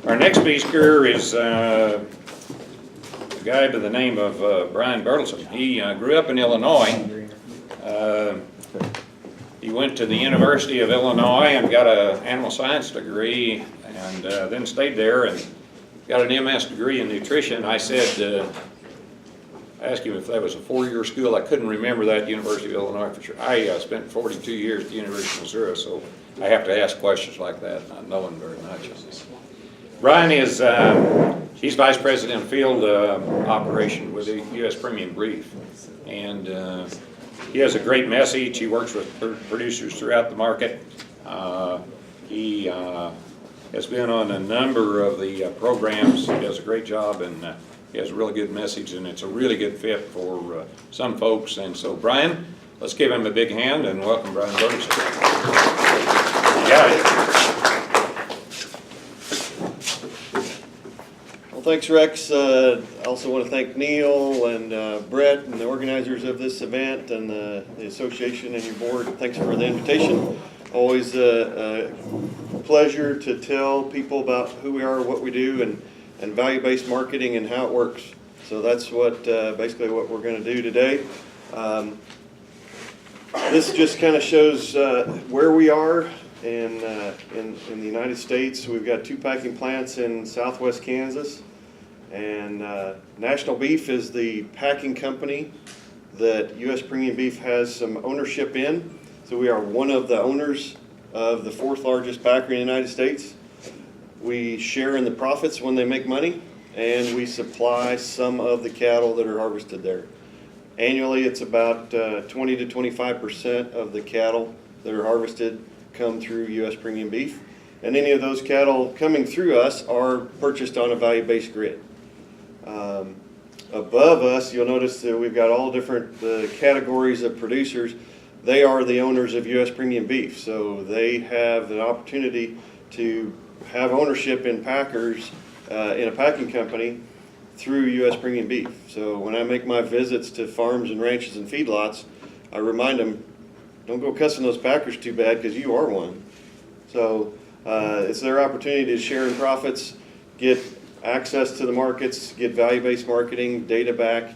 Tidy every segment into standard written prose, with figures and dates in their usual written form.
Our next speaker is a guy by the name of Brian Bertelsen. He grew up in Illinois. He went to the University of Illinois and got an animal science degree, and then stayed there and got an MS degree in nutrition. I said, I asked him if that was a four-year school. I couldn't remember that, University of Illinois for sure. I spent 42 years at the University of Missouri, so I have to ask questions like that, not knowing very much. Brian is, he's Vice President of Field Operation with the U.S. Premium Beef, and he has a great message. He works with producers throughout the market. He has been on a number of the programs. He does a great job, and he has a really good message, and it's a really good fit for some folks. And so, Brian, let's give him a big hand and welcome Brian Bertelsen. Yeah. Well, thanks, Rex. I also want to thank Neil and Brett and the organizers of this event and the association and your board. Thanks for the invitation. Always a pleasure to tell people about who we are, what we do, and value-based marketing and how it works. So that's what basically what we're going to do today. This just kind of shows where we are in the United States. We've got 2 packing plants in southwest Kansas, and National Beef is the packing company that U.S. Premium Beef has some ownership in. So we are one of the owners of the 4th largest packer in the United States. We share in the profits when they make money, and we supply some of the cattle that are harvested there. Annually, it's about 20 to 25% of the cattle that are harvested come through U.S. Premium Beef, and any of those cattle coming through us are purchased on a value-based grid. Above us, you'll notice that we've got all different categories of producers. They are the owners of U.S. Premium Beef, so they have the opportunity to have ownership in packers in a packing company through U.S. Premium Beef. So when I make my visits to farms and ranches and feedlots, I remind them, don't go cussing those packers too bad because you are one. So it's their opportunity to share in profits, get access to the markets, get value-based marketing, data back,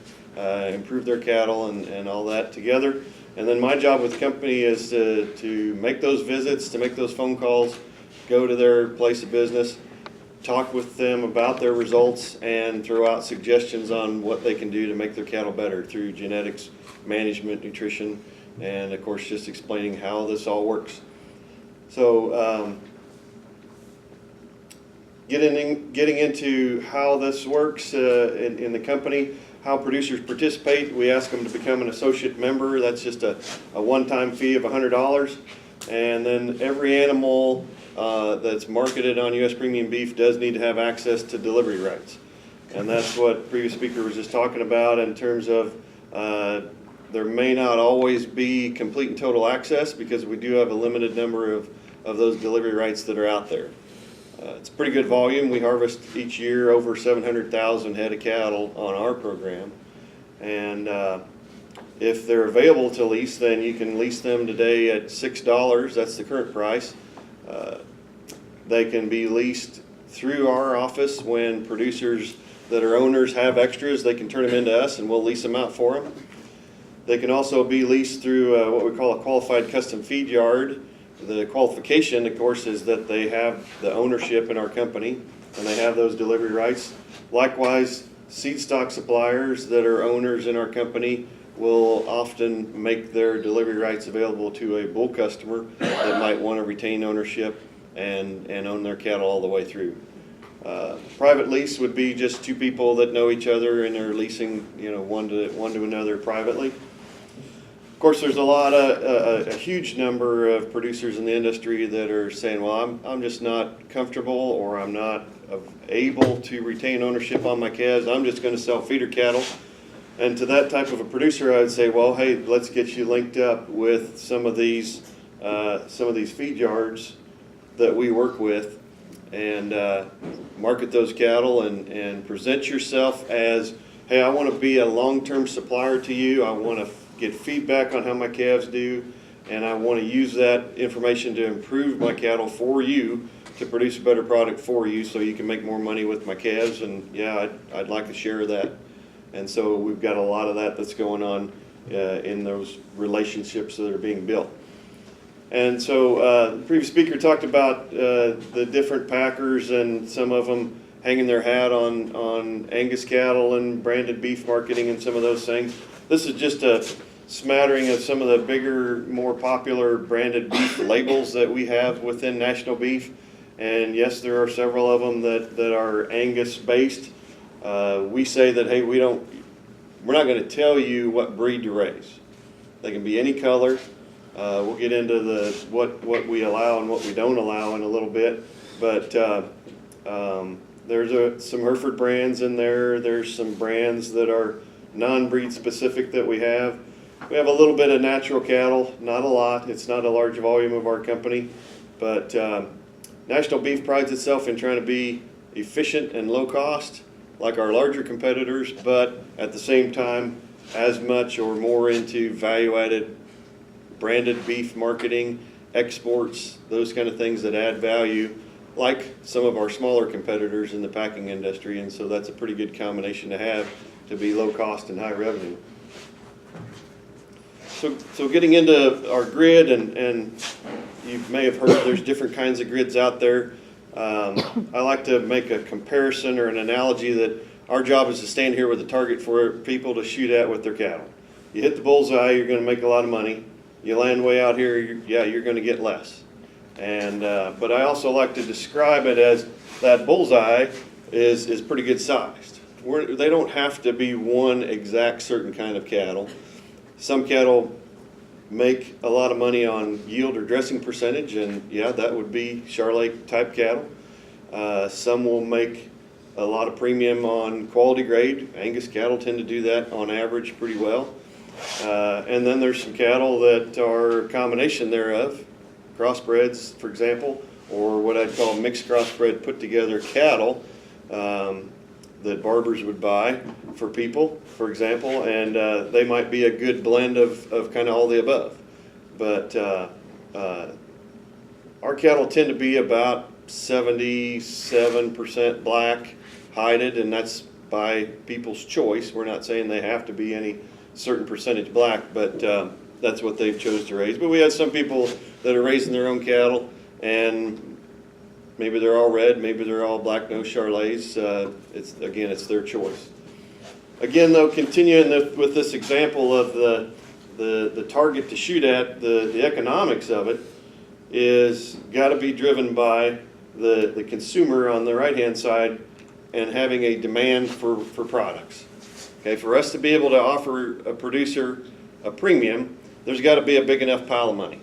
improve their cattle and all that together. And then my job with the company is to make those visits, to make those phone calls, go to their place of business, talk with them about their results, and throw out suggestions on what they can do to make their cattle better through genetics, management, nutrition, and of course just explaining how this all works. So getting into how this works in the company, how producers participate. We ask them to become an associate member. That's just a one-time fee of $100. And then every animal that's marketed on U.S. Premium Beef does need to have access to delivery rights. And that's what previous speaker was just talking about in terms of there may not always be complete and total access because we do have a limited number of those delivery rights that are out there. It's a pretty good volume. We harvest each year over 700,000 head of cattle on our program. And if they're available to lease, then you can lease them today at $6. That's the current price. They can be leased through our office. When producers that are owners have extras, they can turn them into us and we'll lease them out for them. They can also be leased through what we call a qualified custom feed yard. The qualification, of course, is that they have the ownership in our company and they have those delivery rights. Likewise, seed stock suppliers that are owners in our company will often make their delivery rights available to a bull customer that might want to retain ownership and own their cattle all the way through. Private lease would be just 2 people that know each other and are leasing, one to another privately. Of course, there's a huge number of producers in the industry that are saying, well, I'm just not comfortable, or I'm not able to retain ownership on my calves. I'm just going to sell feeder cattle. And to that type of a producer, I would say, well, hey, let's get you linked up with some of these feed yards that we work with, and market those cattle and present yourself as, hey, I want to be a long-term supplier to you. I want to get feedback on how my calves do, and I want to use that information to improve my cattle for you to produce a better product for you so you can make more money with my calves, and yeah, I'd like a share of that. And so we've got a lot of that that's going on in those relationships that are being built. And so the previous speaker talked about the different packers and some of them hanging their hat on Angus cattle and branded beef marketing and some of those things. This is just a smattering of some of the bigger, more popular branded beef labels that we have within National Beef. And yes, there are several of them that are Angus based. We say that, hey, we're not going to tell you what breed to raise. They can be any color. We'll get into what we allow and what we don't allow in a little bit. But there's some Hereford brands in there. There's some brands that are non-breed specific that we have. We have a little bit of natural cattle, not a lot. It's not a large volume of our company. But National Beef prides itself in trying to be efficient and low cost, like our larger competitors, but at the same time, as much or more into value-added branded beef marketing, exports, those kind of things that add value, like some of our smaller competitors in the packing industry. And so that's a pretty good combination to have to be low cost and high revenue. So getting into our grid, and you may have heard there's different kinds of grids out there. I like to make a comparison or an analogy that our job is to stand here with a target for people to shoot at with their cattle. You hit the bullseye, you're going to make a lot of money. You land way out here, you're going to get less. And but I also like to describe it as that bullseye is pretty good sized. They don't have to be one exact certain kind of cattle. Some cattle make a lot of money on yield or dressing percentage, and yeah, that would be Charolais type cattle. Some will make a lot of premium on quality grade. Angus cattle tend to do that on average pretty well. And then there's some cattle that are a combination thereof, crossbreds, for example, or what I'd call mixed crossbred put together cattle that barbers would buy for people, for example, and they might be a good blend of kind of all the above. But our cattle tend to be about 77% black, hided, and that's by people's choice. We're not saying they have to be any certain percentage black, but that's what they've chose to raise. But we have some people that are raising their own cattle, and maybe they're all red, maybe they're all black-nosed Charolais. It's their choice. Again, though, continuing with this example of the target to shoot at, the economics of it is got to be driven by the consumer on the right-hand side and having a demand for products. Okay, for us to be able to offer a producer a premium, there's got to be a big enough pile of money,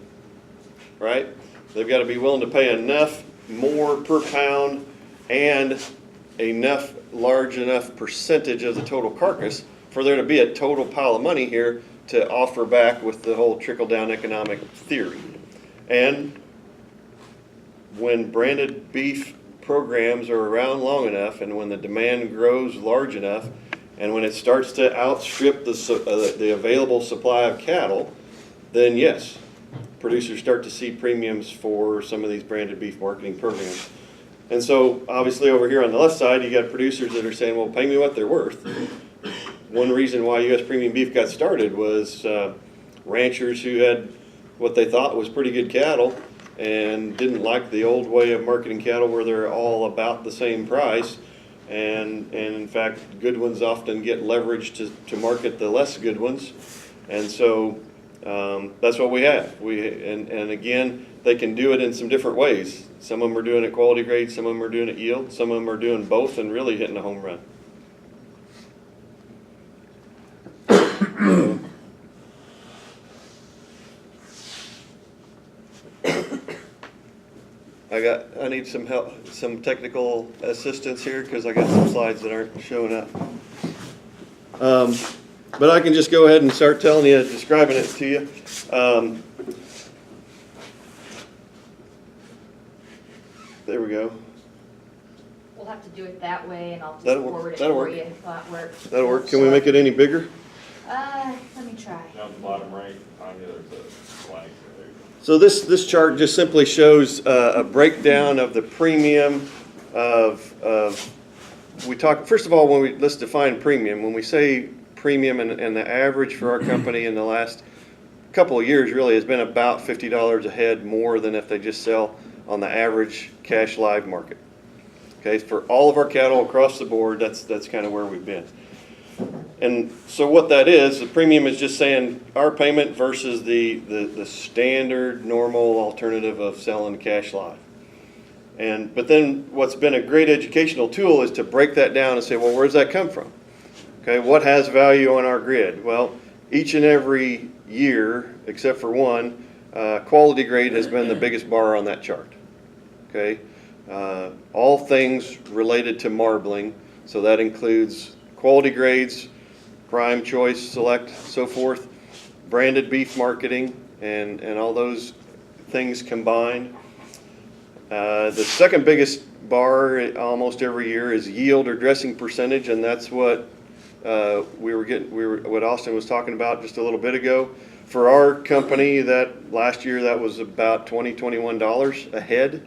right? They've got to be willing to pay enough more per pound and large enough percentage of the total carcass for there to be a total pile of money here to offer back with the whole trickle-down economic theory. And when branded beef programs are around long enough, and when the demand grows large enough, and when it starts to outstrip the available supply of cattle, then yes, producers start to see premiums for some of these branded beef marketing programs. And so obviously over here on the left side, you got producers that are saying, well, pay me what they're worth. One reason why U.S. premium beef got started was ranchers who had what they thought was pretty good cattle and didn't like the old way of marketing cattle where they're all about the same price. And in fact, good ones often get leveraged to market the less good ones. And so that's what we have. And again, they can do it in some different ways. Some of them are doing it quality grade, some of them are doing it yield, some of them are doing both and really hitting a home run. I need some help, some technical assistance here because I got some slides that aren't showing up. But I can just go ahead and start telling you, describing it to you. There we go. We'll have to do it that way, and I'll just That'll work. forward it That'll for work. you if that works. That'll work. Can we make it any bigger? Let me try. Down at the bottom right, on the other, the blank, there you So this chart just simply shows a breakdown of the premium we talk, first of all, let's define premium. When we say premium and the average for our company in the last couple of years really has been about $50 a head more than if they just sell on the average cash live market. Okay, for all of our cattle across the board, that's kind of where we've been. And so what that is, the premium is just saying our payment versus the standard normal alternative of selling cash live. But then what's been a great educational tool is to break that down and say, well, where does that come from? Okay, what has value on our grid? Well, each and every year, except for one, quality grade has been the biggest bar on that chart. Okay, all things related to marbling, so that includes quality grades, prime, choice, select, so forth, branded beef marketing, and all those things combined. The second biggest bar almost every year is yield or dressing percentage, and that's what what Austin was talking about just a little bit ago. For our company, that last year that was about $21 a head,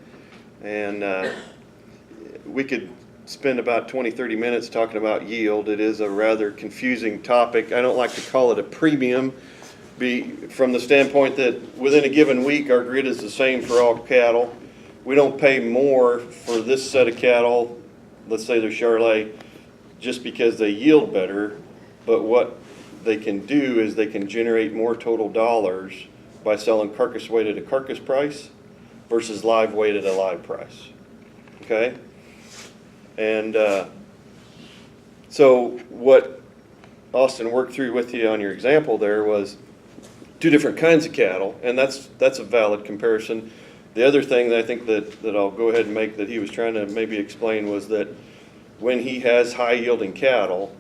and we could spend about 20-30 minutes talking about yield. It is a rather confusing topic. I don't like to call it a premium, from the standpoint that within a given week our grid is the same for all cattle. We don't pay more for this set of cattle, let's say they're Charolais, just because they yield better, but what they can do is they can generate more total dollars by selling carcass weight at a carcass price versus live weight at a live price. Okay? And so what Austin worked through with you on your example there was two different kinds of cattle, and that's a valid comparison. The other thing that I think that I'll go ahead and make that he was trying to maybe explain was that when he has high yielding cattle,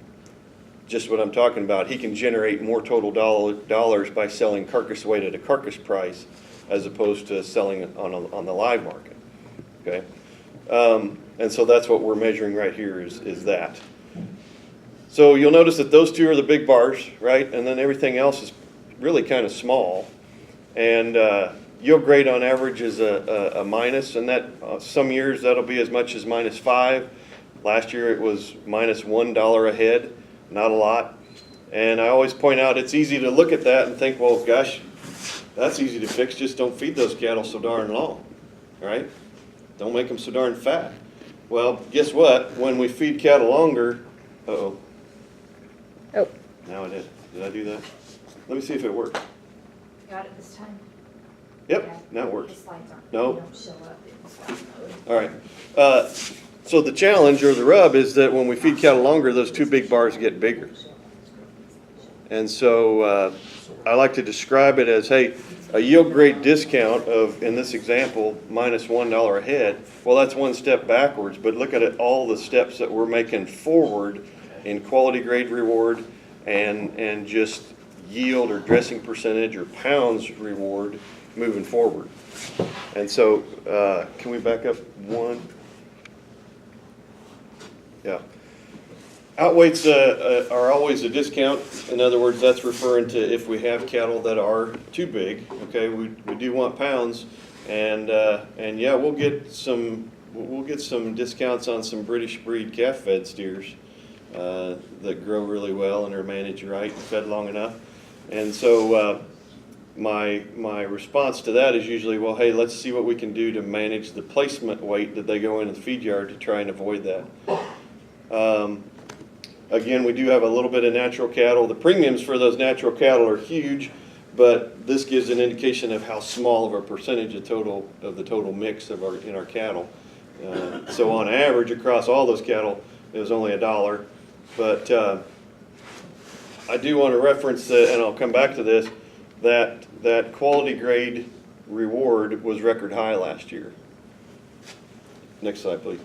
just what I'm talking about, he can generate more total dollars by selling carcass weight at a carcass price as opposed to selling on the live market. Okay, and so that's what we're measuring right here is that. So you'll notice that those two are the big bars, right? And then everything else is really kind of small. And yield grade on average is a minus, and that some years that'll be as much as -5. Last year it was -$1 a head, not a lot. And I always point out it's easy to look at that and think, well, gosh, that's easy to fix. Just don't feed those cattle so darn long, right? Don't make them so darn fat. Well, guess what? When we feed cattle longer, uh-oh. Oh. Now I did. Did I do that? Let me see if it works. Got it this time? Yep, Yeah. now it works. The slides aren't, No. they don't show up in stop mode. All right. So the challenge or the rub is that when we feed cattle longer, those two big bars get bigger. And so I like to describe it as, hey, a yield grade discount of, in this example, -$1 a head. Well, that's one step backwards, but look at it, all the steps that we're making forward in quality grade reward and just yield or dressing percentage or pounds reward moving forward. And so, can we back up one? Yeah. Outweights are always a discount. In other words, that's referring to if we have cattle that are too big. Okay, we do want pounds, and yeah, we'll get some discounts on some British breed calf-fed steers that grow really well and are managed right and fed long enough. And so my response to that is usually, well, hey, let's see what we can do to manage the placement weight that they go into the feed yard to try and avoid that. Again, we do have a little bit of natural cattle. The premiums for those natural cattle are huge, but this gives an indication of how small of a percentage of the total mix in our cattle. So on average, across all those cattle, it was only $1. But I do want to reference that, and I'll come back to this, that quality grade reward was record high last year. Next slide, please.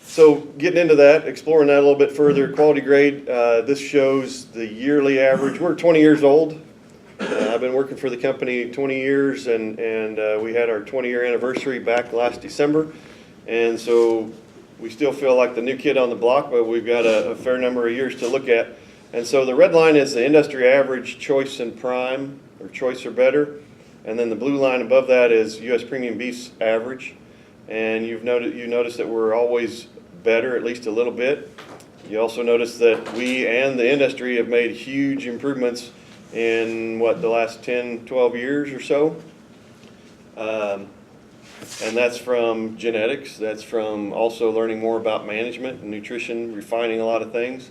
So getting into that, exploring that a little bit further, quality grade, this shows the yearly average. We're 20 years old. I've been working for the company 20 years, and we had our 20-year anniversary back last December. And so we still feel like the new kid on the block, but we've got a fair number of years to look at. And so the red line is the industry average choice and prime, or choice or better. And then the blue line above that is U.S. premium beef's average. And you notice that we're always better, at least a little bit. You also notice that we and the industry have made huge improvements in the last 10, 12 years or so. And that's from genetics, that's from also learning more about management and nutrition, refining a lot of things.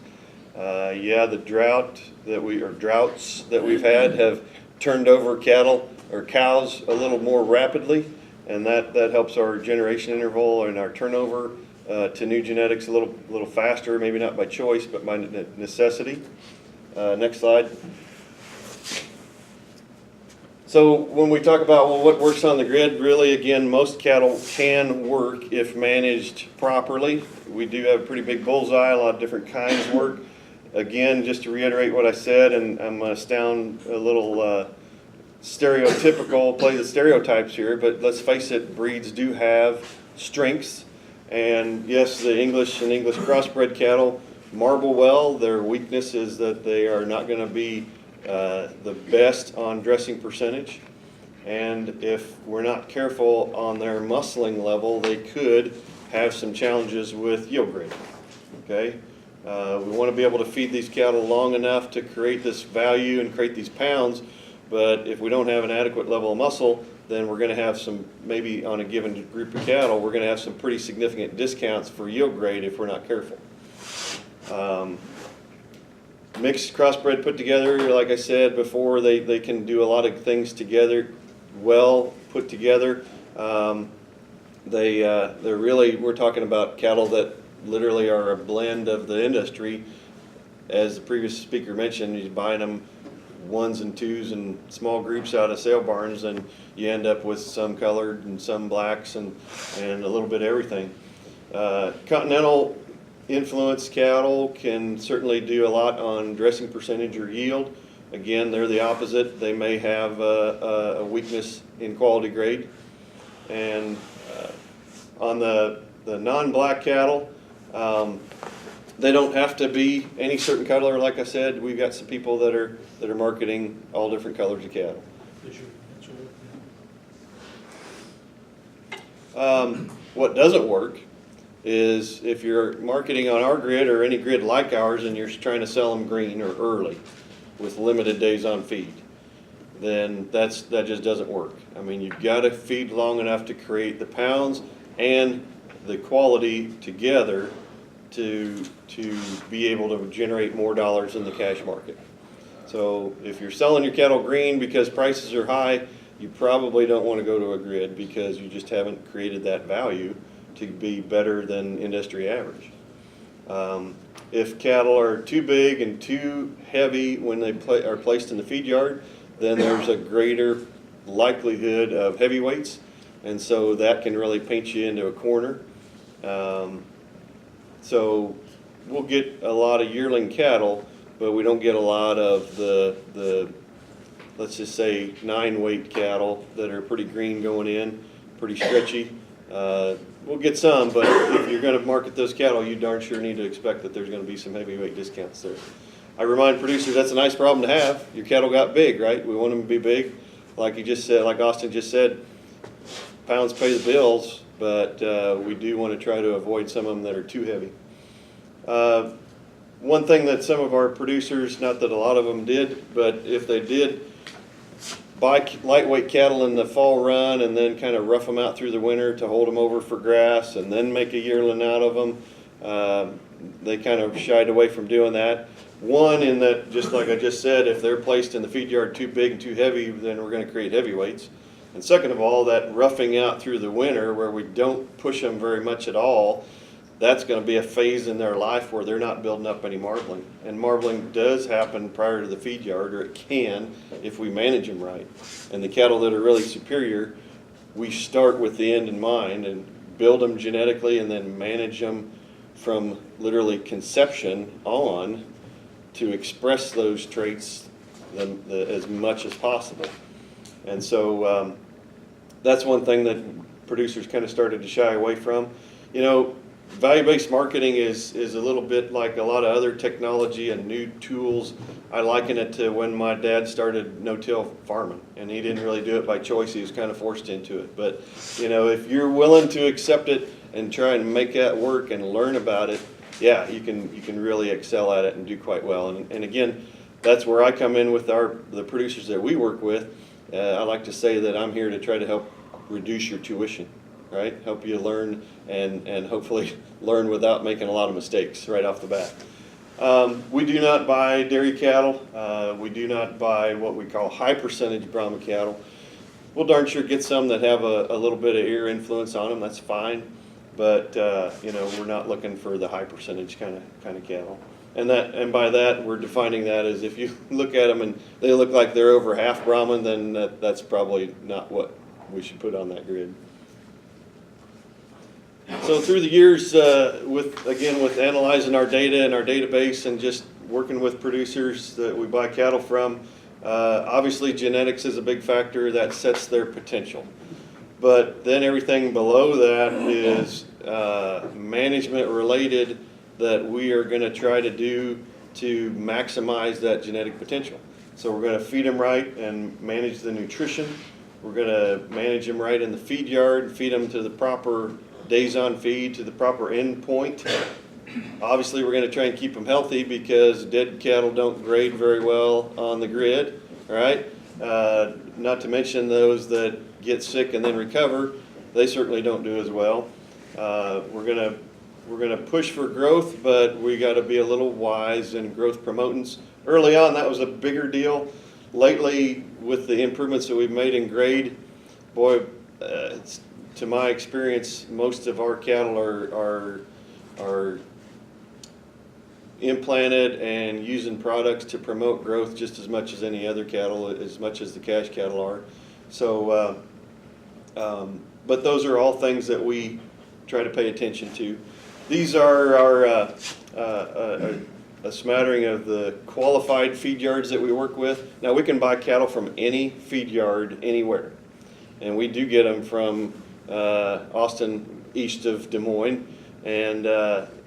The droughts that we've had have turned over cattle or cows a little more rapidly, and that helps our generation interval and our turnover to new genetics a little faster, maybe not by choice, but by necessity. Next slide. So when we talk about, well, what works on the grid, really, again, most cattle can work if managed properly. We do have a pretty big bullseye, a lot of different kinds work. Again, just to reiterate what I said, and I'm going to sound a little stereotypical, play the stereotypes here, but let's face it, breeds do have strengths. And yes, the English and English crossbred cattle marble well. Their weakness is that they are not going to be the best on dressing percentage, and if we're not careful on their muscling level, they could have some challenges with yield grade. Okay, we want to be able to feed these cattle long enough to create this value and create these pounds, but if we don't have an adequate level of muscle, then we're going to have some, maybe on a given group of cattle, we're going to have some pretty significant discounts for yield grade if we're not careful. Mixed crossbred put together, like I said before, they can do a lot of things together, well put together. They're really, we're talking about cattle that literally are a blend of the industry. As the previous speaker mentioned, he's buying them ones and twos and small groups out of sale barns, and you end up with some colored and some blacks and a little bit of everything. Continental influenced cattle can certainly do a lot on dressing percentage or yield. Again, they're the opposite. They may have a weakness in quality grade. And on the non-black cattle, they don't have to be any certain color. Like I said, we've got some people that are marketing all different colors of cattle. What doesn't work is if you're marketing on our grid or any grid like ours and you're trying to sell them green or early with limited days on feed, then that just doesn't work. I mean, you've got to feed long enough to create the pounds and the quality together to be able to generate more dollars in the cash market. So if you're selling your cattle green because prices are high, you probably don't want to go to a grid because you just haven't created that value to be better than industry average. If cattle are too big and too heavy when they are placed in the feed yard, then there's a greater likelihood of heavyweights, and so that can really paint you into a corner. So we'll get a lot of yearling cattle, but we don't get a lot of the let's just say 9-weight cattle that are pretty green going in, pretty stretchy. We'll get some, but if you're going to market those cattle, you darn sure need to expect that there's going to be some heavyweight discounts there. I remind producers that's a nice problem to have. Your cattle got big, right? We want them to be big. Like you just said, like Austin just said, pounds pay the bills, but we do want to try to avoid some of them that are too heavy. One thing that some of our producers, not that a lot of them did, but if they did, buy lightweight cattle in the fall run and then kind of rough them out through the winter to hold them over for grass and then make a yearling out of them. They kind of shied away from doing that. One, in that, just like I just said, if they're placed in the feed yard too big and too heavy, then we're going to create heavyweights. And second of all, that roughing out through the winter where we don't push them very much at all, that's going to be a phase in their life where they're not building up any marbling. And marbling does happen prior to the feed yard, or it can if we manage them right. And the cattle that are really superior, we start with the end in mind and build them genetically and then manage them from literally conception on to express those traits as much as possible. And so that's one thing that producers kind of started to shy away from. You know, value-based marketing is a little bit like a lot of other technology and new tools. I liken it to when my dad started no-till farming, and he didn't really do it by choice. He was kind of forced into it. But, you know, if you're willing to accept it and try and make that work and learn about it, yeah, you can really excel at it and do quite well. And again, that's where I come in with the producers that we work with. I like to say that I'm here to try to help reduce your tuition, right? Help you learn and hopefully learn without making a lot of mistakes right off the bat. We do not buy dairy cattle. We do not buy what we call high percentage Brahma cattle. We'll darn sure get some that have a little bit of ear influence on them. That's fine, but you know, we're not looking for the high percentage kind of cattle. And by that, we're defining that as if you look at them and they look like they're over half Brahman, then that's probably not what we should put on that grid. So through the years, with analyzing our data and our database and just working with producers that we buy cattle from, obviously genetics is a big factor that sets their potential. But then everything below that is management related that we are going to try to do to maximize that genetic potential. So we're going to feed them right and manage the nutrition. We're going to manage them right in the feed yard, feed them to the proper days on feed, to the proper end point. Obviously, we're going to try and keep them healthy because dead cattle don't grade very well on the grid, right? Not to mention those that get sick and then recover, they certainly don't do as well. We're going to push for growth, but we got to be a little wise in growth promotants. Early on, that was a bigger deal. Lately, with the improvements that we've made in grade, boy, to my experience, most of our cattle are implanted and using products to promote growth just as much as any other cattle, as much as the cash cattle are. So, but those are all things that we try to pay attention to. These are our a smattering of the qualified feed yards that we work with. Now, we can buy cattle from any feed yard anywhere, and we do get them from Austin, east of Des Moines, and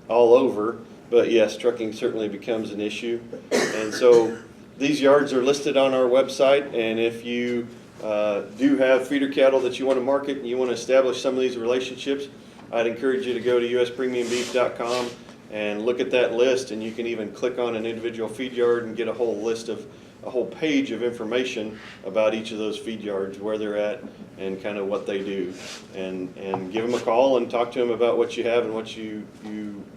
all over. But yes, trucking certainly becomes an issue. And so these yards are listed on our website, and if you do have feeder cattle that you want to market and you want to establish some of these relationships, I'd encourage you to go to uspremiumbeef.com and look at that list, and you can even click on an individual feed yard and get a whole list of a whole page of information about each of those feed yards, where they're at and kind of what they do, and give them a call and talk to them about what you have and what you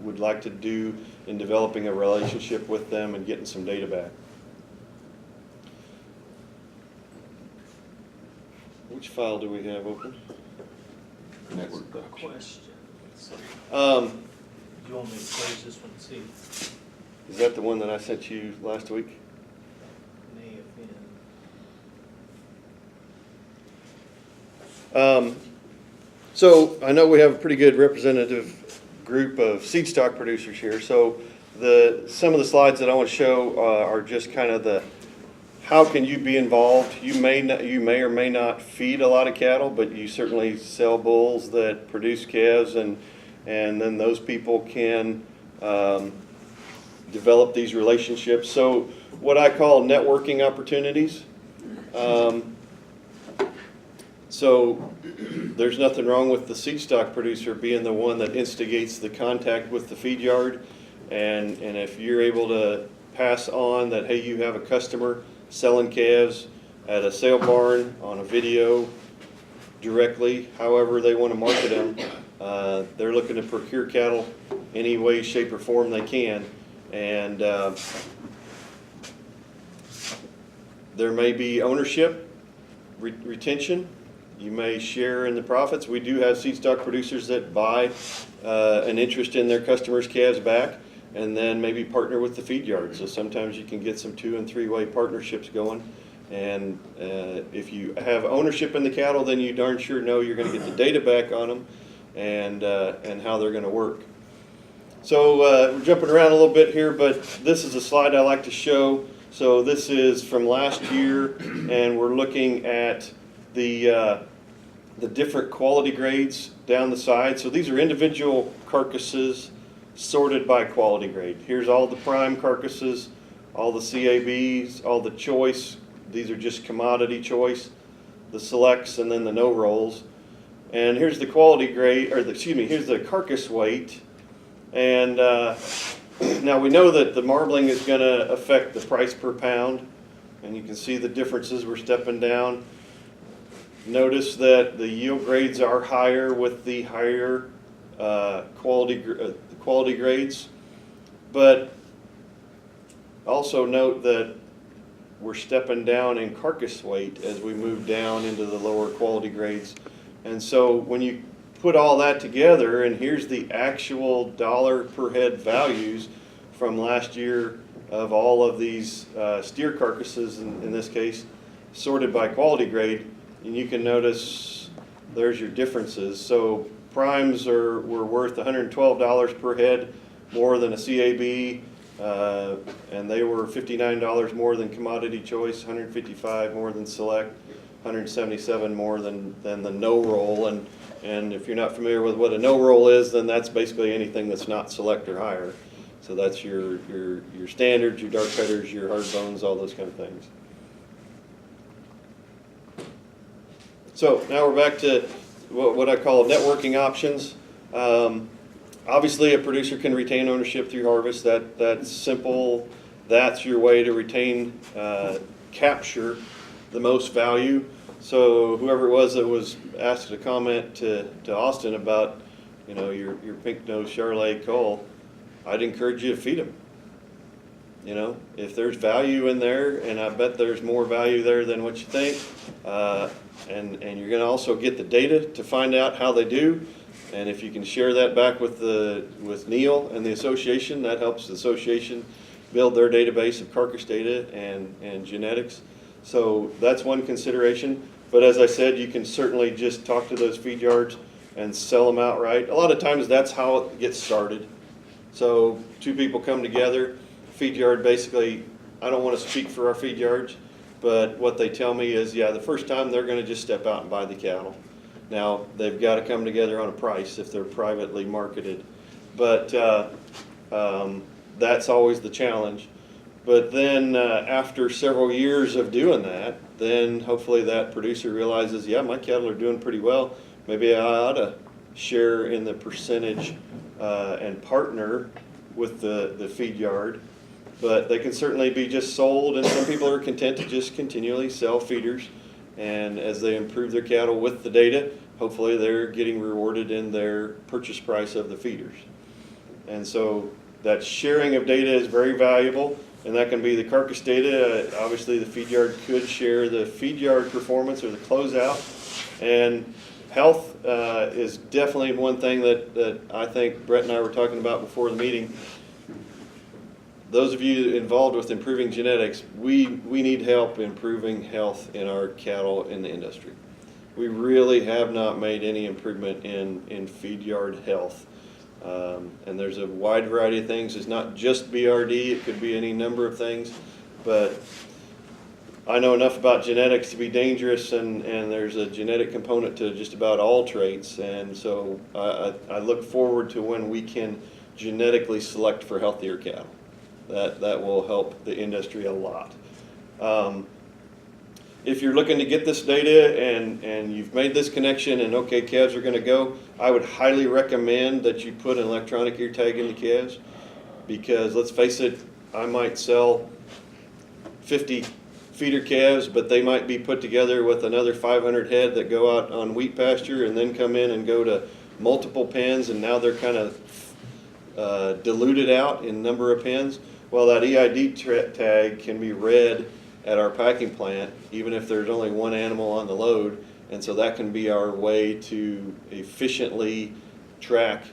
would like to do in developing a relationship with them and getting some data back. Which file do we have open? Network question. Do you want me to close this one and see? Is that the one that I sent you last week? May have been. So I know we have a pretty good representative group of seed stock producers here. So some of the slides that I want to show are just kind of the how can you be involved. You may or may not feed a lot of cattle, but you certainly sell bulls that produce calves, and then those people can develop these relationships. So what I call networking opportunities. So there's nothing wrong with the seed stock producer being the one that instigates the contact with the feed yard, and if you're able to pass on that, hey, you have a customer selling calves at a sale barn on a video directly, however they want to market them. They're looking to procure cattle any way, shape, or form they can, and there may be ownership, retention. You may share in the profits. We do have seed stock producers that buy an interest in their customers' calves back, and then maybe partner with the feed yard. So sometimes you can get some 2- and 3-way partnerships going. And if you have ownership in the cattle, then you darn sure know you're going to get the data back on them and how they're going to work. So we're jumping around a little bit here, but this is a slide I like to show. So this is from last year, and we're looking at the different quality grades down the side. So these are individual carcasses sorted by quality grade. Here's all the prime carcasses, all the CABs, all the choice. These are just commodity choice, the selects, and then the no rolls. And here's the quality grade, or here's the carcass weight. And now we know that the marbling is going to affect the price per pound, and you can see the differences. We're stepping down. Notice that the yield grades are higher with the higher quality grades, but also note that we're stepping down in carcass weight as we move down into the lower quality grades. And so when you put all that together, and here's the actual dollar per head values from last year of all of these steer carcasses, in this case, sorted by quality grade, and you can notice there's your differences. So primes were worth $112 per head more than a CAB, and they were $59 more than commodity choice, $155 more than select, $177 more than the no roll. And if you're not familiar with what a no roll is, then that's basically anything that's not select or higher. So that's your standards, your dark cutters, your hard bones, all those kind of things. So now we're back to what I call networking options. Obviously, a producer can retain ownership through harvest. That's simple. That's your way to retain, capture the most value. So whoever it was that was asked to comment to Austin about, your pink-nosed Charolais cull, I'd encourage you to feed them. If there's value in there, and I bet there's more value there than what you think, and you're going to also get the data to find out how they do. And if you can share that back with Neil and the association, that helps the association build their database of carcass data and genetics. So that's one consideration. But as I said, you can certainly just talk to those feed yards and sell them outright. A lot of times that's how it gets started. So two people come together, feed yard basically, I don't want to speak for our feed yards, but what they tell me is, yeah, the first time they're going to just step out and buy the cattle. Now, they've got to come together on a price if they're privately marketed. But that's always the challenge. But then after several years of doing that, then hopefully that producer realizes, yeah, my cattle are doing pretty well. Maybe I ought to share in the percentage and partner with the feed yard. But they can certainly be just sold, and some people are content to just continually sell feeders. And as they improve their cattle with the data, hopefully they're getting rewarded in their purchase price of the feeders. And so that sharing of data is very valuable, and that can be the carcass data. Obviously the feed yard could share the feed yard performance or the closeout. And health is definitely one thing that I think Brett and I were talking about before the meeting. Those of you involved with improving genetics, we need help improving health in our cattle in the industry. We really have not made any improvement in feed yard health. And there's a wide variety of things. It's not just BRD, it could be any number of things. But I know enough about genetics to be dangerous, and there's a genetic component to just about all traits. And so I look forward to when we can genetically select for healthier cattle. That will help the industry a lot. If you're looking to get this data and you've made this connection and okay, calves are going to go, I would highly recommend that you put an electronic ear tag in the calves, because let's face it, I might sell 50 feeder calves, but they might be put together with another 500 head that go out on wheat pasture and then come in and go to multiple pens, and now they're kind of diluted out in number of pens. Well, that EID tag can be read at our packing plant, even if there's only one animal on the load, and so that can be our way to efficiently track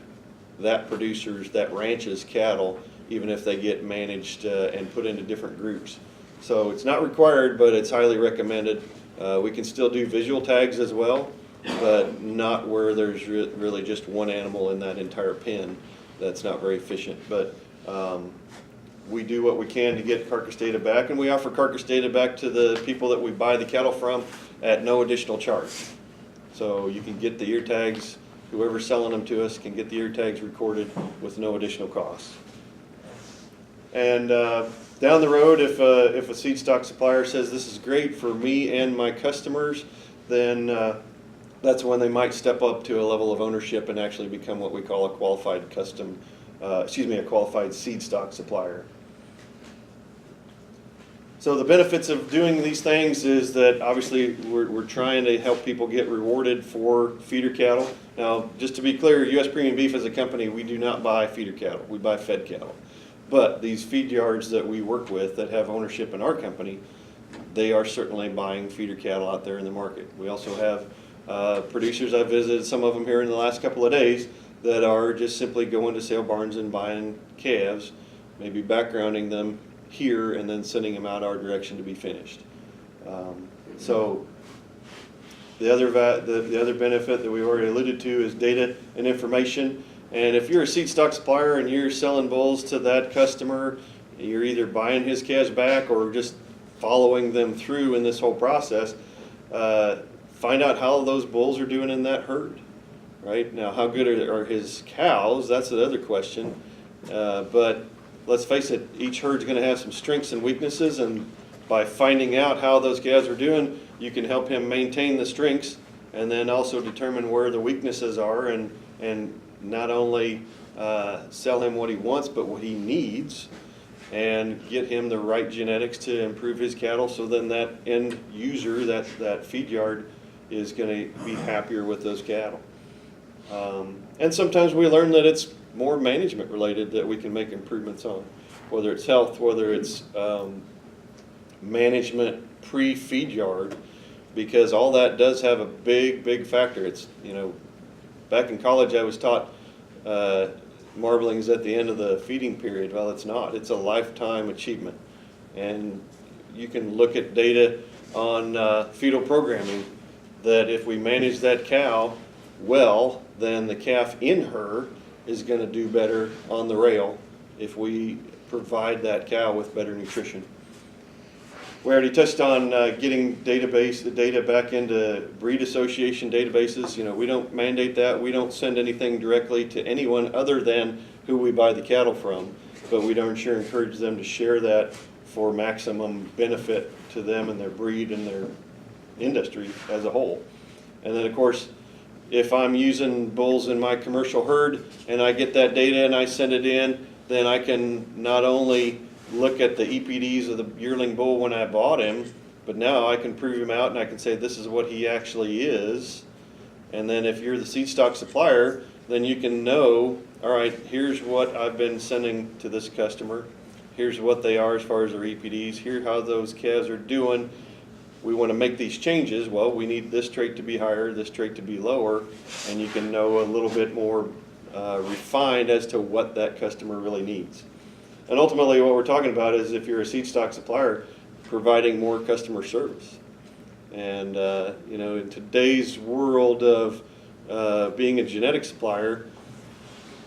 that producer's, that ranch's cattle, even if they get managed and put into different groups. So it's not required, but it's highly recommended. We can still do visual tags as well, but not where there's really just one animal in that entire pen. That's not very efficient. But we do what we can to get carcass data back, and we offer carcass data back to the people that we buy the cattle from at no additional charge. So you can get the ear tags whoever's selling them to us can get the ear tags recorded with no additional cost. And down the road, if a seed stock supplier says this is great for me and my customers, then that's when they might step up to a level of ownership and actually become what we call a qualified a qualified seed stock supplier. So the benefits of doing these things is that obviously we're trying to help people get rewarded for feeder cattle. Now, just to be clear, U.S. Premium Beef as a company, we do not buy feeder cattle. We buy fed cattle. But these feed yards that we work with that have ownership in our company, they are certainly buying feeder cattle out there in the market. We also have producers, I've visited some of them here in the last couple of days, that are just simply going to sale barns and buying calves, maybe backgrounding them here and then sending them out our direction to be finished. So the other benefit that we already alluded to is data and information. And if you're a seed stock supplier and you're selling bulls to that customer, you're either buying his calves back or just following them through in this whole process, find out how those bulls are doing in that herd. Right? Now, how good are his cows? That's the other question. But let's face it, each herd's going to have some strengths and weaknesses, and by finding out how those calves are doing, you can help him maintain the strengths and then also determine where the weaknesses are and not only sell him what he wants, but what he needs, and get him the right genetics to improve his cattle, so then that end user, that feed yard, is going to be happier with those cattle. And sometimes we learn that it's more management related that we can make improvements on, whether it's health, whether it's management pre-feed yard, because all that does have a big factor. It's, back in college I was taught marbling is at the end of the feeding period. Well, it's not. It's a lifetime achievement. And you can look at data on fetal programming that if we manage that cow well, then the calf in her is going to do better on the rail if we provide that cow with better nutrition. We already touched on getting the data back into breed association databases. We don't mandate that. We don't send anything directly to anyone other than who we buy the cattle from, but we don't sure encourage them to share that for maximum benefit to them and their breed and their industry as a whole. And then, of course, if I'm using bulls in my commercial herd and I get that data and I send it in, then I can not only look at the EPDs of the yearling bull when I bought him, but now I can prove him out and I can say this is what he actually is. And then if you're the seed stock supplier, then you can know, all right, here's what I've been sending to this customer. Here's what they are as far as their EPDs. Here's how those calves are doing. We want to make these changes. Well, we need this trait to be higher, this trait to be lower, and you can know a little bit more refined as to what that customer really needs. And ultimately what we're talking about is if you're a seed stock supplier, providing more customer service. And in today's world of being a genetic supplier,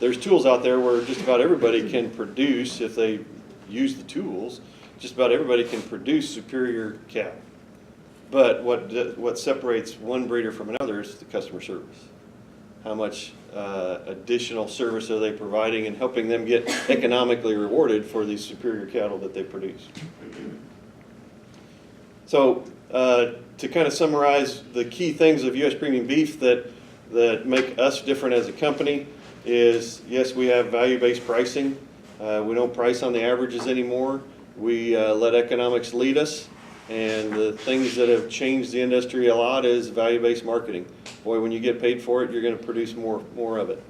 there's tools out there where just about everybody can produce, if they use the tools, just about everybody can produce superior cattle. But what separates one breeder from another is the customer service. How much additional service are they providing and helping them get economically rewarded for these superior cattle that they produce. So to kind of summarize the key things of U.S. Premium Beef that make us different as a company is, yes, we have value-based pricing. We don't price on the averages anymore. We let economics lead us. And the things that have changed the industry a lot is value-based marketing. Boy, when you get paid for it, you're going to produce more of it.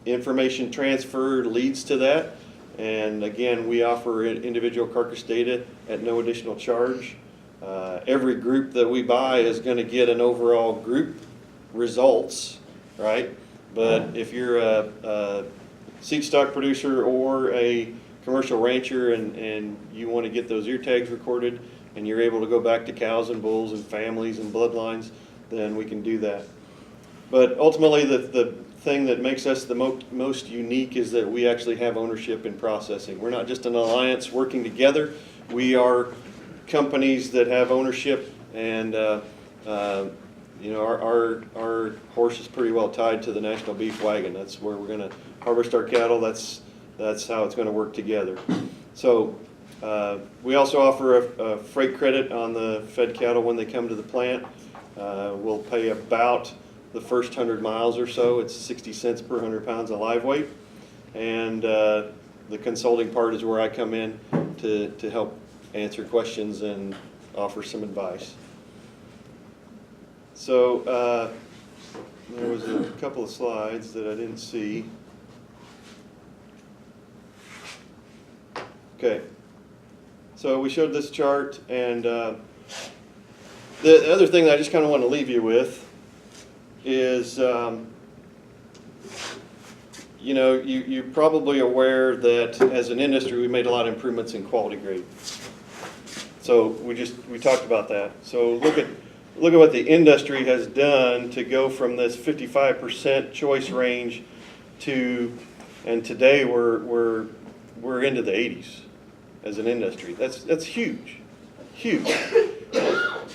Information transfer leads to that. And again, we offer individual carcass data at no additional charge. Every group that we buy is going to get an overall group results, right? But if you're a seed stock producer or a commercial rancher and you want to get those ear tags recorded and you're able to go back to cows and bulls and families and bloodlines, then we can do that. But ultimately the thing that makes us the most unique is that we actually have ownership in processing. We're not just an alliance working together. We are companies that have ownership and you know, our horse is pretty well tied to the National Beef Wagon. That's where we're gonna harvest our cattle. That's how it's gonna work together. So we also offer a freight credit on the fed cattle when they come to the plant. We'll pay about the first 100 miles or so. It's 60 cents per 100 pounds of live weight. And the consulting part is where I come in to help answer questions and offer some advice. So there was a couple of slides that I didn't see. Okay, so we showed this chart, and the other thing that I just kind of want to leave you with is, you know, you're probably aware that as an industry we made a lot of improvements in quality grade. So we talked about that. So look at what the industry has done to go from this 55% choice range to, and today we're into the 80s as an industry. That's huge, huge.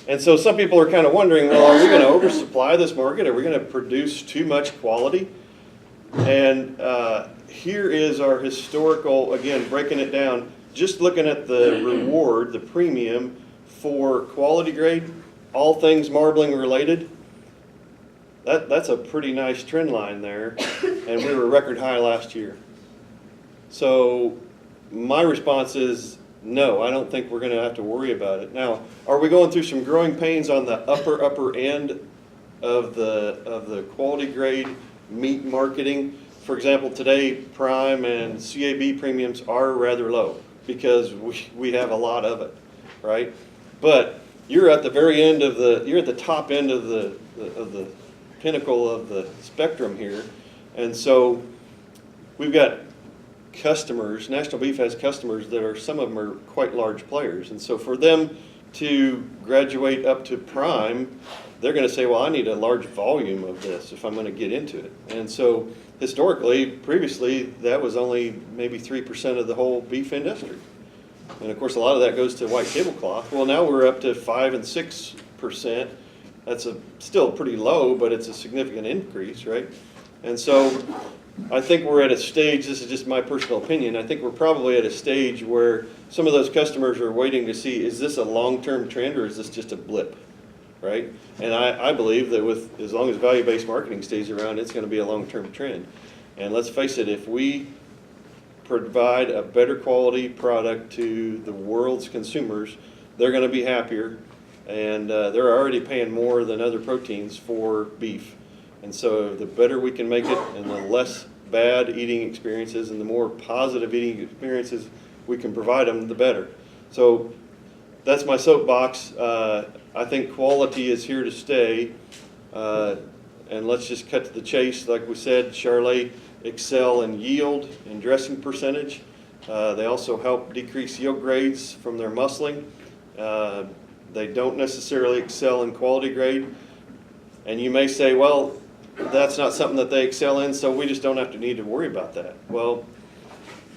And so some people are kind of wondering, well, are we going to oversupply this market? Are we going to produce too much quality? And here is our historical, again, breaking it down, just looking at the reward, the premium for quality grade, all things marbling related. That's a pretty nice trend line there, and we were record high last year. So my response is no, I don't think we're going to have to worry about it. Now, are we going through some growing pains on the upper end of the quality grade meat marketing? For example, today Prime and CAB premiums are rather low because we have a lot of it, right? But you're at the very end of you're at the top end of the pinnacle of the spectrum here, and so we've got customers. National Beef has customers that are, some of them are quite large players, and so for them to graduate up to Prime, they're going to say, well, I need a large volume of this if I'm going to get into it. And so historically, previously, that was only maybe 3% of the whole beef industry. And of course, a lot of that goes to white tablecloth. Well, now we're up to 5 and 6%. That's still pretty low, but it's a significant increase, right? And so I think we're at a stage, this is just my personal opinion, I think we're probably at a stage where some of those customers are waiting to see, is this a long-term trend or is this just a blip, right? And I believe that as long as value-based marketing stays around, it's going to be a long-term trend. And let's face it, if we provide a better quality product to the world's consumers, they're going to be happier, and they're already paying more than other proteins for beef. And so the better we can make it and the less bad eating experiences and the more positive eating experiences we can provide them, the better. So that's my soapbox. I think quality is here to stay. And let's just cut to the chase. Like we said, Charolais excel in yield and dressing percentage. They also help decrease yield grades from their muscling. They don't necessarily excel in quality grade. And you may say, well, that's not something that they excel in, so we just don't have to need to worry about that. Well,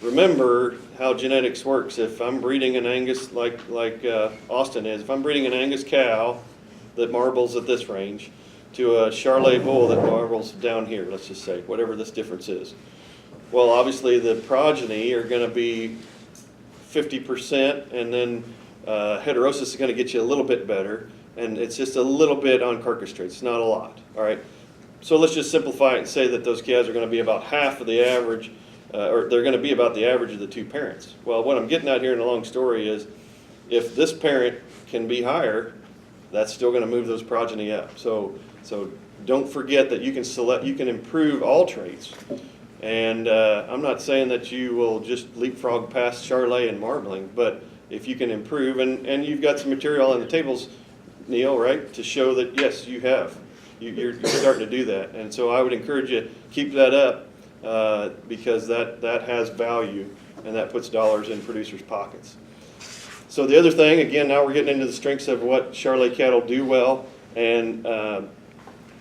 remember how genetics works. If I'm breeding an Angus, like Austin is, if I'm breeding an Angus cow that marbles at this range to a Charolais bull that marbles down here, let's just say, whatever this difference is. Well, obviously the progeny are going to be 50%, and then heterosis is going to get you a little bit better, and it's just a little bit on carcass traits. It's not a lot, all right? So let's just simplify it and say that those calves are going to be about half of the average, or they're going to be about the average of the two parents. Well, what I'm getting at here in a long story is if this parent can be higher, that's still going to move those progeny up. So don't forget that you can improve all traits. And I'm not saying that you will just leapfrog past Charolais and marbling, but if you can improve, and you've got some material on the tables, Neil, right, to show that, yes, you have. You're starting to do that. And so I would encourage you to keep that up because that has value and that puts dollars in producers' pockets. So the other thing, again, now we're getting into the strengths of what Charolais cattle do well, and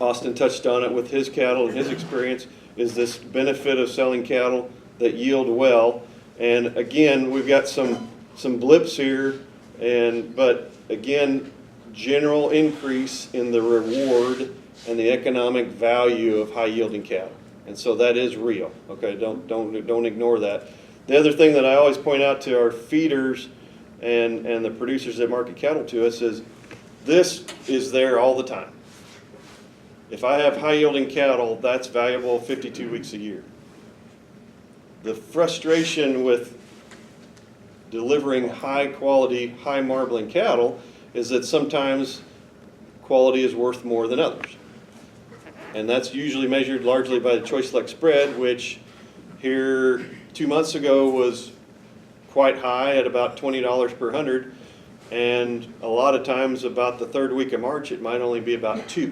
Austin touched on it with his cattle and his experience, is this benefit of selling cattle that yield well. And again, we've got some blips here, but again, general increase in the reward and the economic value of high yielding cattle. And so that is real, okay? Don't ignore that. The other thing that I always point out to our feeders and the producers that market cattle to us is this is there all the time. If I have high yielding cattle, that's valuable 52 weeks a year. The frustration with delivering high quality, high marbling cattle is that sometimes quality is worth more than others. And that's usually measured largely by the choice select spread, which here 2 months ago was quite high at about $20 per hundred. And a lot of times about the third week of March, it might only be about $2.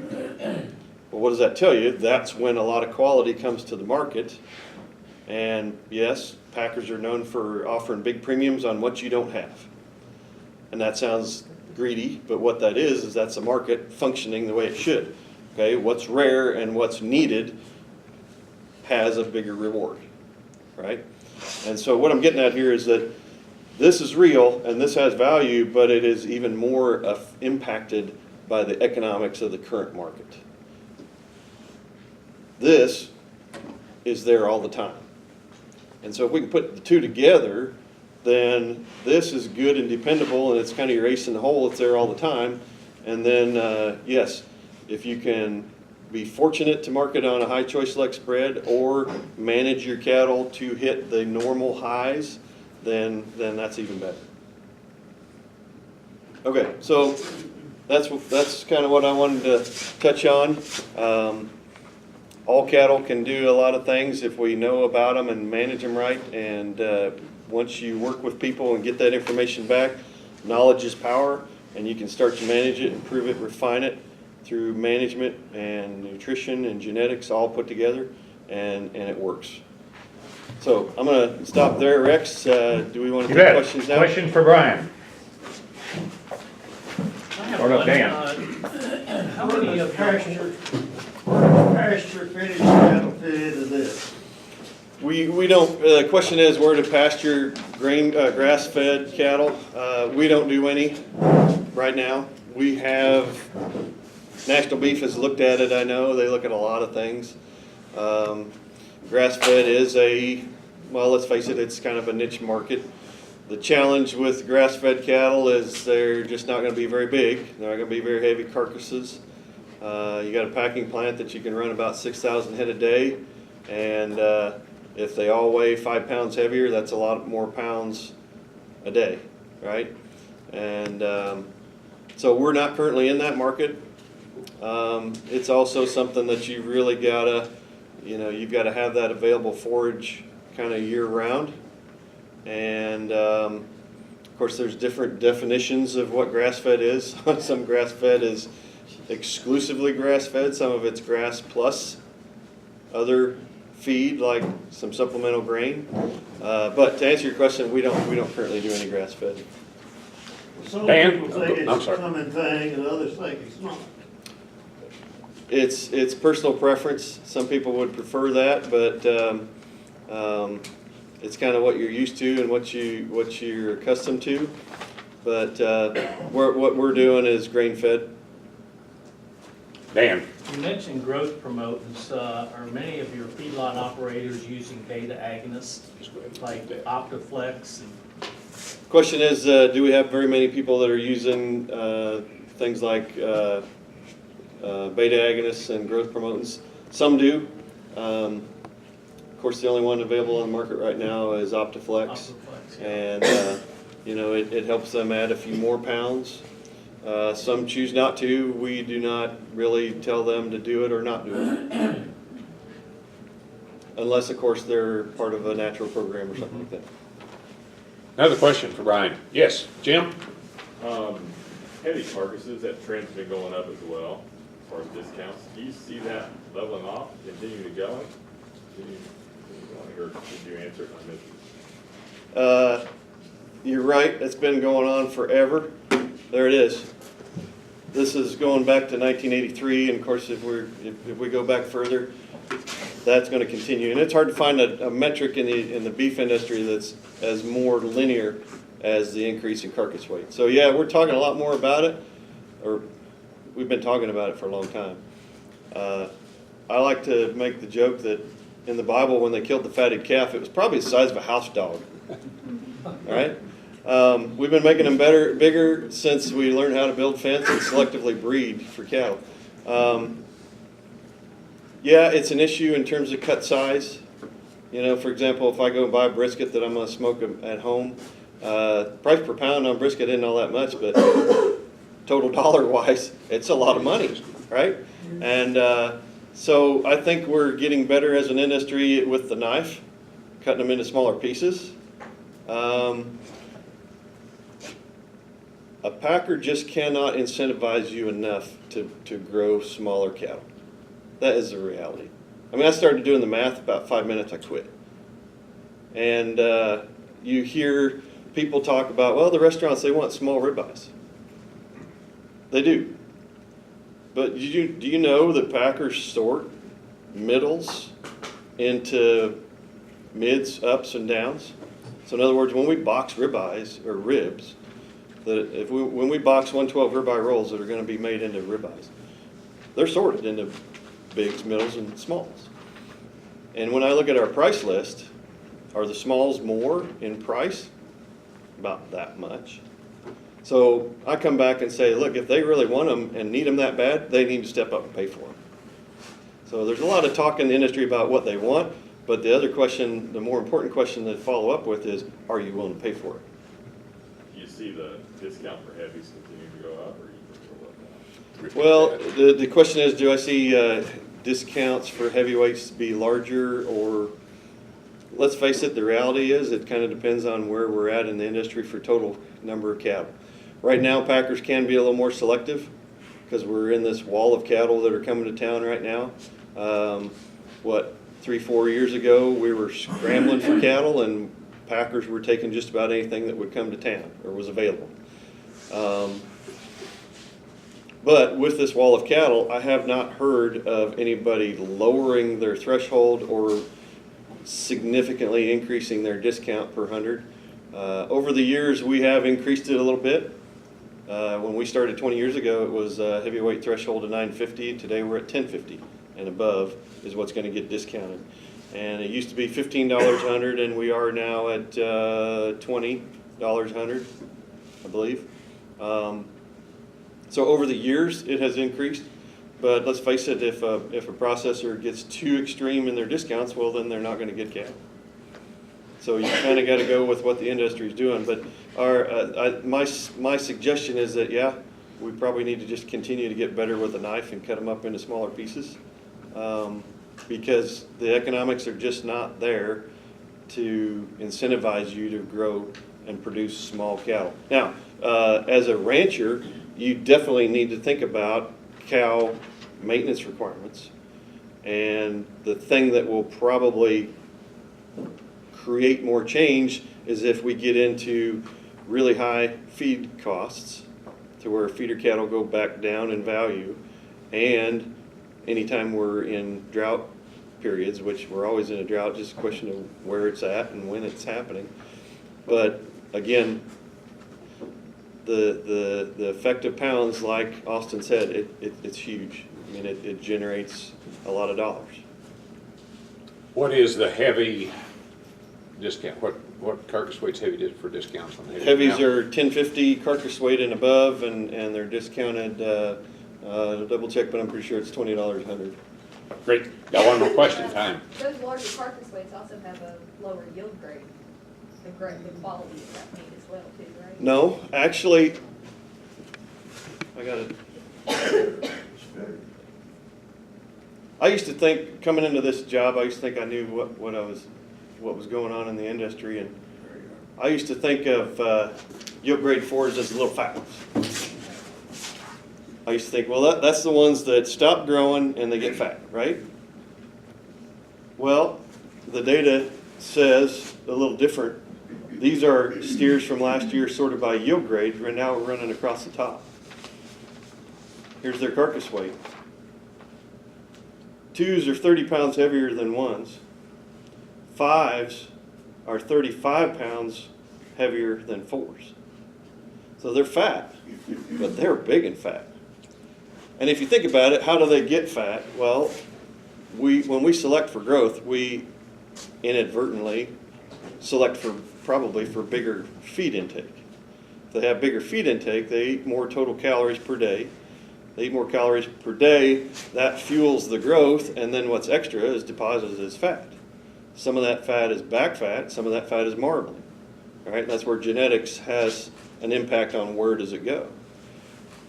Well, what does that tell you? That's when a lot of quality comes to the market. And yes, packers are known for offering big premiums on what you don't have. And that sounds greedy, but what that is that's a market functioning the way it should. Okay, what's rare and what's needed has a bigger reward, right? And so what I'm getting at here is that this is real and this has value, but it is even more impacted by the economics of the current market. This is there all the time. And so if we can put the two together, then this is good and dependable, and it's kind of your ace in the hole. It's there all the time. And then, yes, if you can be fortunate to market on a high choice select spread or manage your cattle to hit the normal highs, then that's even better. Okay, so that's kind of what I wanted to touch on. All cattle can do a lot of things if we know about them and manage them right. And once you work with people and get that information back, knowledge is power, and you can start to manage it, improve it, refine it through management and nutrition and genetics all put together, and it works. So I'm going to stop there. Rex, do we want to take questions now? Question for Brian. I have Or no, one. Dan. How many pasture finished cattle fit into this? We don't, the question is where to pasture grass-fed cattle. We don't do any right now. We have, National Beef has looked at it, I know. They look at a lot of things. Grass-fed is well, let's face it, it's kind of a niche market. The challenge with grass-fed cattle is they're just not going to be very big. They're not going to be very heavy carcasses. You got a packing plant that you can run about 6,000 head a day, and if they all weigh 5 pounds heavier, that's a lot more pounds a day, right? And so we're not currently in that market. It's also something that you've really got to, you've got to have that available forage kind of year round. And of course there's different definitions of what grass-fed is. Some grass-fed is exclusively grass-fed, some of it's grass plus other feed like some supplemental grain. But to answer your question, we don't currently do any grass-fed. Some Dan? people think I'm it's a sorry. common thing and others think it's not. It's personal preference. Some people would prefer that, but it's kind of what you're used to and what you're accustomed to. But what we're doing is grain-fed. Dan. You mentioned growth promotants. Are many of your feedlot operators using beta agonists like Optiflex? Question is, do we have very many people that are using things like beta agonists and growth promotants? Some do. Of course, the only one available on the market right now is Optiflex. And it helps them add a few more pounds. Some choose not to. We do not really tell them to do it or not do it. Unless, of course, they're part of a natural program or something like that. Another question for Brian. Yes, Jim? Heavy carcasses, that trend's been going up as well, as far as discounts. Do you see that leveling off, continuing to go? Or did you answer it on this? You're right. It's been going on forever. There it is. This is going back to 1983, and of course, if we go back further, that's going to continue. And it's hard to find a metric in the beef industry that's as more linear as the increase in carcass weight. So yeah, we're talking a lot more about it, or we've been talking about it for a long time. I like to make the joke that in the Bible, when they killed the fatted calf, it was probably the size of a house dog. All right? We've been making them bigger since we learned how to build fence and selectively breed for cattle. Yeah, it's an issue in terms of cut size. You know, for example, if I go buy a brisket that I'm going to smoke at home, price per pound on brisket isn't all that much, but total dollar-wise, it's a lot of money, right? And so I think we're getting better as an industry with the knife, cutting them into smaller pieces. A packer just cannot incentivize you enough to grow smaller cattle. That is the reality. I mean, I started doing the math, about 5 minutes I quit. And you hear people talk about, well, the restaurants, they want small ribeyes. They do. But do you know that packers sort middles into mids, ups, and downs? So in other words, when we box ribeyes or ribs, when we box 112 ribeye rolls that are going to be made into ribeyes, they're sorted into bigs, middles, and smalls. And when I look at our price list, are the smalls more in price? About that much. So I come back and say, look, if they really want them and need them that bad, they need to step up and pay for them. So there's a lot of talk in the industry about what they want, but the other question, the more important question to follow up with is, are you willing to pay for it? Do you see the discount for heavies continuing to go up, or you prefer what? Well, the question is, do I see discounts for heavyweights be larger, or let's face it, the reality is it kind of depends on where we're at in the industry for total number of cattle. Right now, packers can be a little more selective because we're in this wall of cattle that are coming to town right now. 3-4 years ago, we were scrambling for cattle, and packers were taking just about anything that would come to town or was available. But with this wall of cattle, I have not heard of anybody lowering their threshold or significantly increasing their discount per hundred. Over the years, we have increased it a little bit. When we started 20 years ago, it was a heavyweight threshold of $9.50. Today, we're at $10.50 and above is what's going to get discounted. And it used to be $15 a hundred, and we are now at $20 a hundred, I believe. So over the years, it has increased. But let's face it, if a processor gets too extreme in their discounts, well, then they're not going to get cattle. So you kind of got to go with what the industry is doing. But my suggestion is that, yeah, we probably need to just continue to get better with a knife and cut them up into smaller pieces, because the economics are just not there to incentivize you to grow and produce small cattle. Now, as a rancher, you definitely need to think about cow maintenance requirements. And the thing that will probably create more change is if we get into really high feed costs to where feeder cattle go back down in value, and anytime we're in drought periods, which we're always in a drought, just a question of where it's at and when it's happening. But again, the effect of pounds, like Austin said, it's huge. I mean, it generates a lot of dollars. What is the heavy discount? What carcass weight's heavy for discounts on heavy? Heavies are $10.50 carcass weight and above, and they're discounted. Double check, but I'm pretty sure it's $20 a hundred. Great. Got one more question time. Those larger carcass weights also have a lower yield grade, the quality of that meat as well too, right? No, actually, I got it. I used to think, coming into this job, I used to think I knew what was going on in the industry, and I used to think of yield grade 4s as little fat ones. I used to think, well, that's the ones that stop growing and they get fat, right? Well, the data says a little different. These are steers from last year sorted by yield grade, and now we're running across the top. Here's their carcass weight. 2s are 30 pounds heavier than 1s. 5s are 35 pounds heavier than 4s. So they're fat, but they're big and fat. And if you think about it, how do they get fat? Well, when we select for growth, we inadvertently select probably for bigger feed intake. If they have bigger feed intake, they eat more total calories per day. They eat more calories per day, that fuels the growth, and then what's extra is deposited as fat. Some of that fat is back fat, some of that fat is marbling. All right, that's where genetics has an impact on where does it go.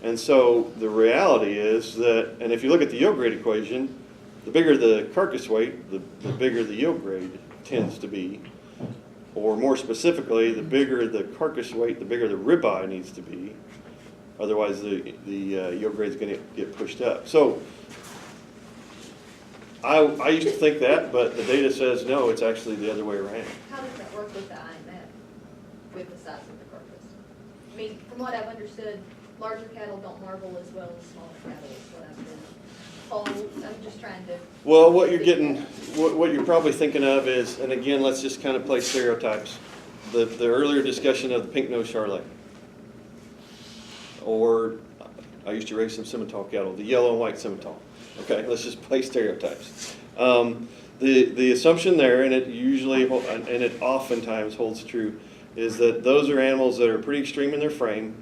And so the reality is that, and if you look at the yield grade equation, the bigger the carcass weight, the bigger the yield grade tends to be. Or more specifically, the bigger the carcass weight, the bigger the ribeye needs to be. Otherwise, the yield grade is going to get pushed up. So I used to think that, but the data says no, it's actually the other way around. How does that work with the IMF, with the size of the carcass? I mean, from what I've understood, larger cattle don't marble as well as smaller cattle is what I've been told. I'm just trying to. Well, what you're getting, what you're probably thinking of is, and again, let's just kind of play stereotypes. The earlier discussion of the pink-nosed Charolais. Or I used to raise some Simmental cattle, the yellow and white Simmental. Okay, let's just play stereotypes. The assumption there, and it usually, and it oftentimes holds true, is that those are animals that are pretty extreme in their frame,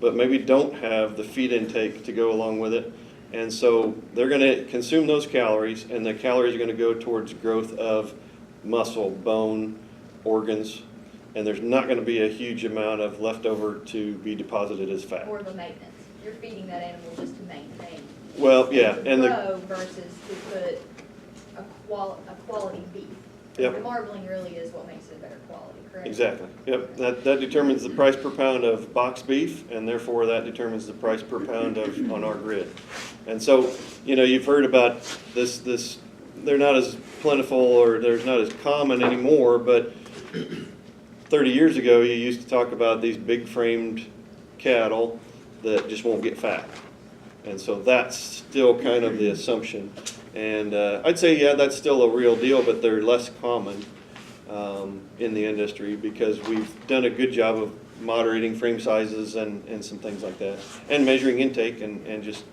but maybe don't have the feed intake to go along with it. And so they're going to consume those calories, and the calories are going to go towards growth of muscle, bone, organs, and there's not going to be a huge amount of leftover to be deposited as fat. More of a maintenance. You're feeding that animal just to maintain. Well, yeah, To and grow versus to put a quality beef. Yep. The marbling really is what makes it better quality, correct? exactly. Yep, that determines the price per pound of box beef, and therefore that determines the price per pound of on our grid. And so, you've heard about this. They're not as plentiful, or they're not as common anymore, but 30 years ago, you used to talk about these big framed cattle that just won't get fat. And so that's still kind of the assumption. And I'd say, yeah, that's still a real deal, but they're less common in the industry because we've done a good job of moderating frame sizes and some things like that, and measuring intake and just